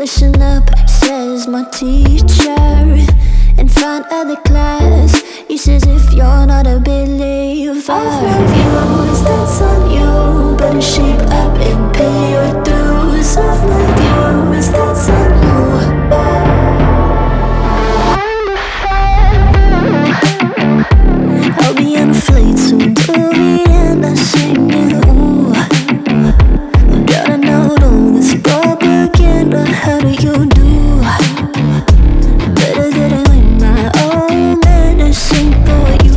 Listen up, says my teacher. In front of the class, he says if you're not a believer, I've views, that's on you. Better shape up and pay your dues. Of my views, that's on you. I'll be on a flight soon to Vienna singing, ooh. Gotta know all this propaganda, how do you do? Better that I learn my own medicine for you.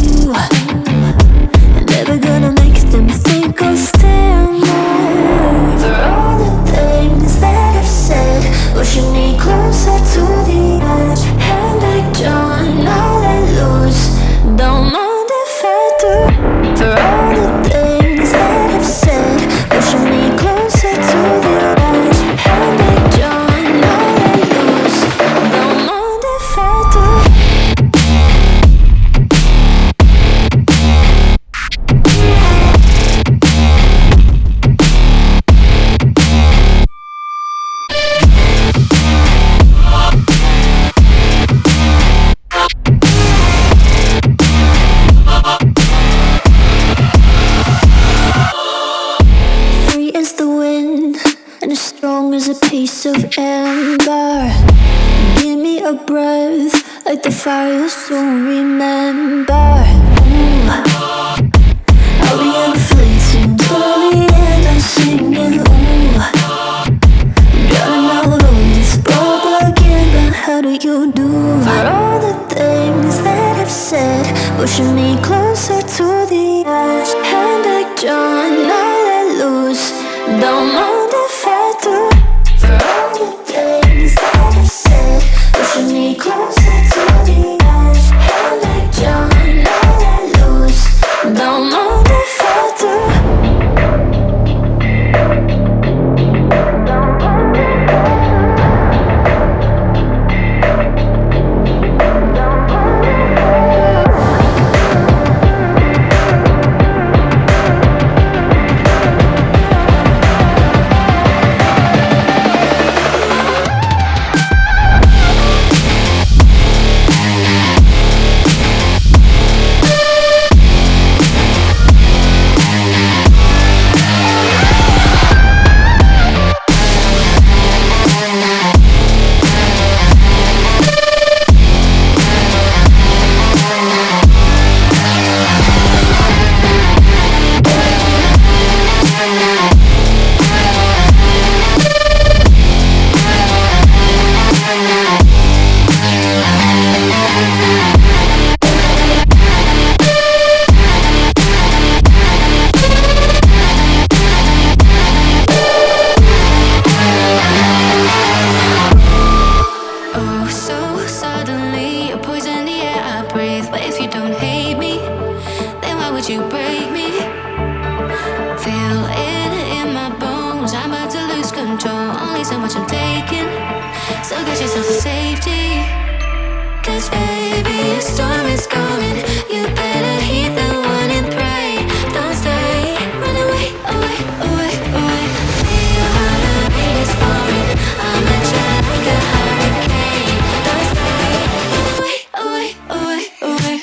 Never gonna make them think I'll stand there. For all the things that I've said, pushing me closer to the edge. Hand like John, all let loose. Don't mind if I do. For all the things that I've said, pushing me closer to the edge. Hand like John, all let loose. Don't mind if I do. Free as the wind and as strong as a piece of amber. Give me a breath like the fire you'll soon remember. Ooh. I'll be on a flight soon to Vienna singing, ooh. Gotta know all this propaganda, how do you do? For all the things that I've said, pushing me closer to the edge. Hand like John, all let loose. Don't mind if I do. For all the things that I've said, pushing me closer to the edge. Hand like John, all let loose. Don't mind if I do. Oh, so suddenly you poison the air I breathe. But if you don't hate me, then why would you break me? Feel it in my bones, I'm about to lose control. Only so much I'm taking, so get yourself to safety. Cause baby, a storm is coming. You better heed the warning, pray. Don't stay, run away, away, away, away. Feel how the rain is pouring. I'm a jet like a hurricane. Don't stay, away, away, away, away.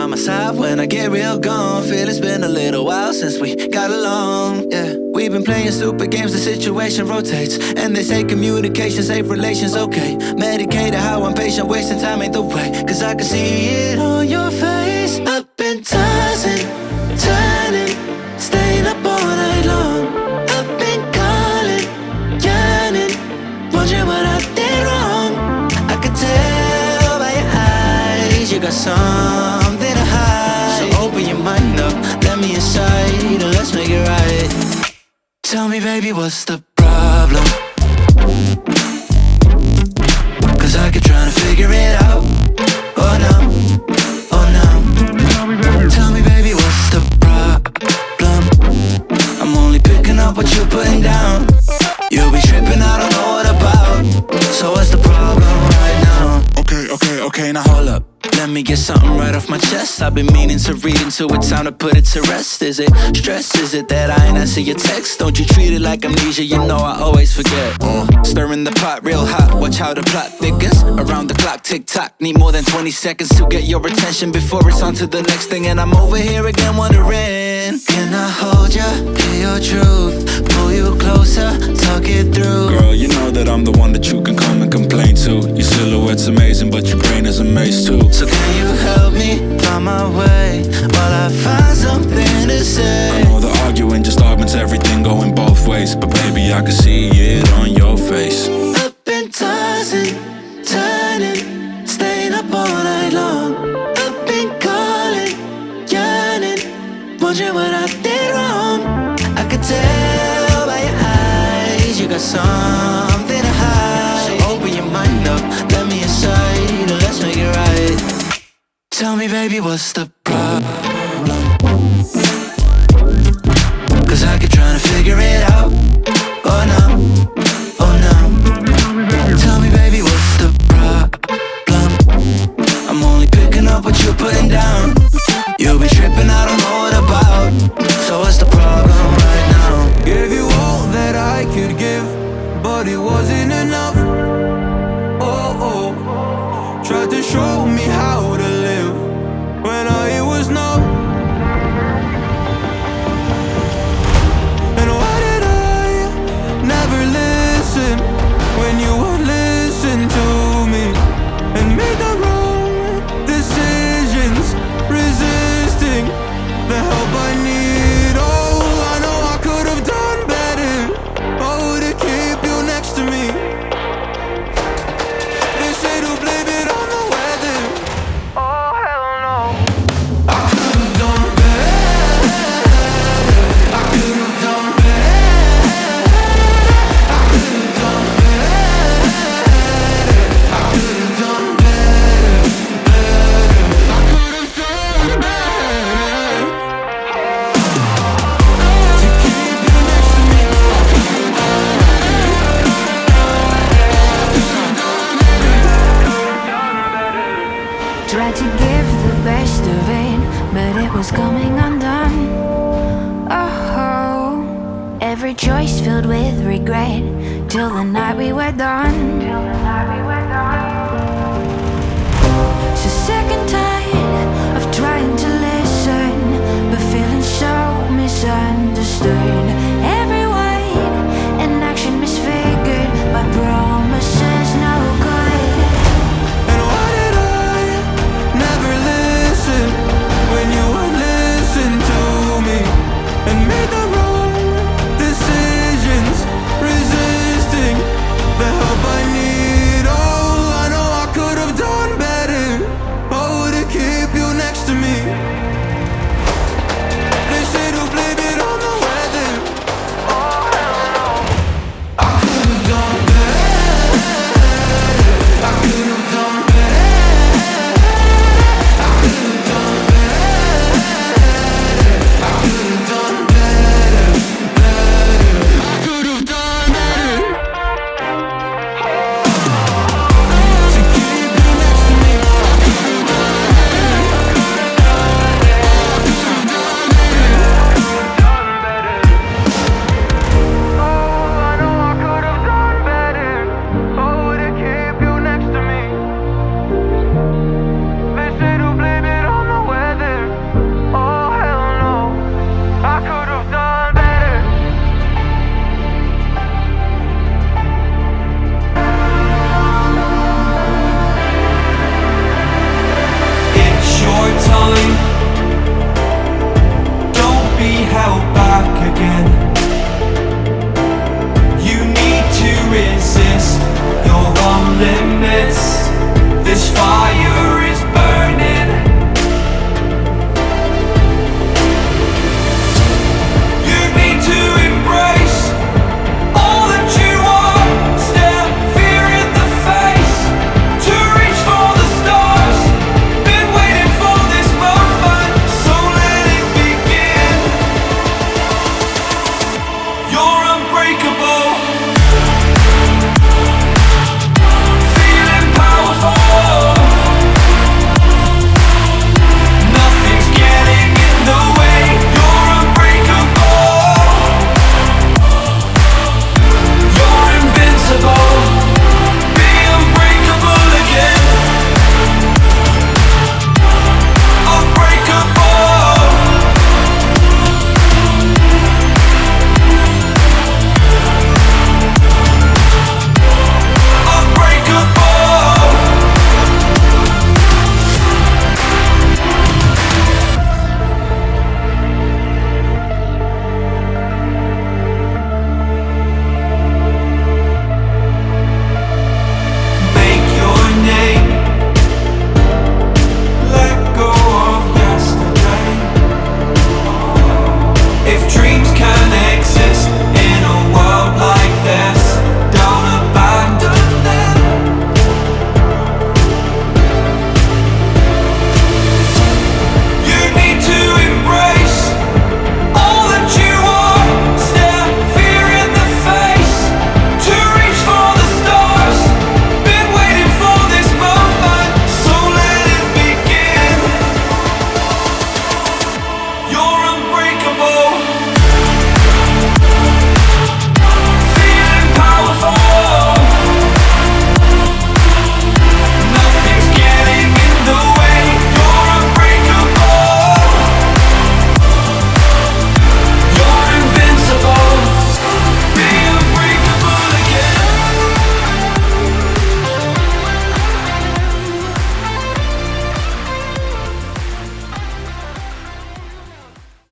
by my side when I get real gone. Feel it's been a little while since we got along, yeah. We've been playing stupid games, the situation rotates. And they say communication, safe relations, okay. Medicated how I'm patient, wasting time ain't the way. Cause I can see it on your face. I've been tossing, turning, staying up all night long. I've been calling, yearning, wondering what I did wrong. I could tell by your eyes, you got something to hide. So open your mind up, let me inside, and let's make it right. Tell me, baby, what's the problem? Cause I keep trying to figure it out. Oh no, oh no. Tell me, baby, what's the problem? I'm only picking up what you're putting down. You'll be tripping, I don't know what about. So what's the problem right now? Okay, now hold up. Let me get something right off my chest. I've been meaning to read into it, time to put it to rest. Is it stress? Is it that I ain't answer your text? Don't you treat it like amnesia, you know I always forget. Stirring the pot real hot, watch how the plot thickens. Around the clock, tick tock, need more than 20 seconds to get your attention before it's on to the next thing. And I'm over here again wondering, can I hold ya, hear your truth, pull you closer, talk it through? Girl, you know that I'm the one that you can come and complain to. Your silhouette's amazing, but your brain is a maze too. So can you help me find my way while I find something to say? I know the arguing just augments everything going both ways, but baby, I can see it on your face. I've been tossing, turning, staying up all night long. I've been calling, yearning, wondering what I did wrong. I could tell by your eyes, you got something to hide. So open your mind up, let me inside, and let's make it right. Tell me, baby, what's the problem? Cause I keep trying to figure it out. Oh no, oh no. Tell me, baby, what's the problem? I'm only picking up what you're putting down. You'll be tripping, I don't know what about. So what's the problem right now? Gave you all that I could give, but it wasn't enough. Oh, tried to show me how to live when I was numb. And why did I never listen when you would listen to me and make the wrong decisions, resisting the help I need? Oh, I know I could have done better. Oh, to keep you next to me. They say to blame it on the weather. Oh, hell no. I could have done better. I could have done better. I could have done better. I could have done better, better. I could have done better to keep you next to me. Tried to give the best of it, but it was coming undone. Oh, every choice filled with regret, till the night we were done. So second time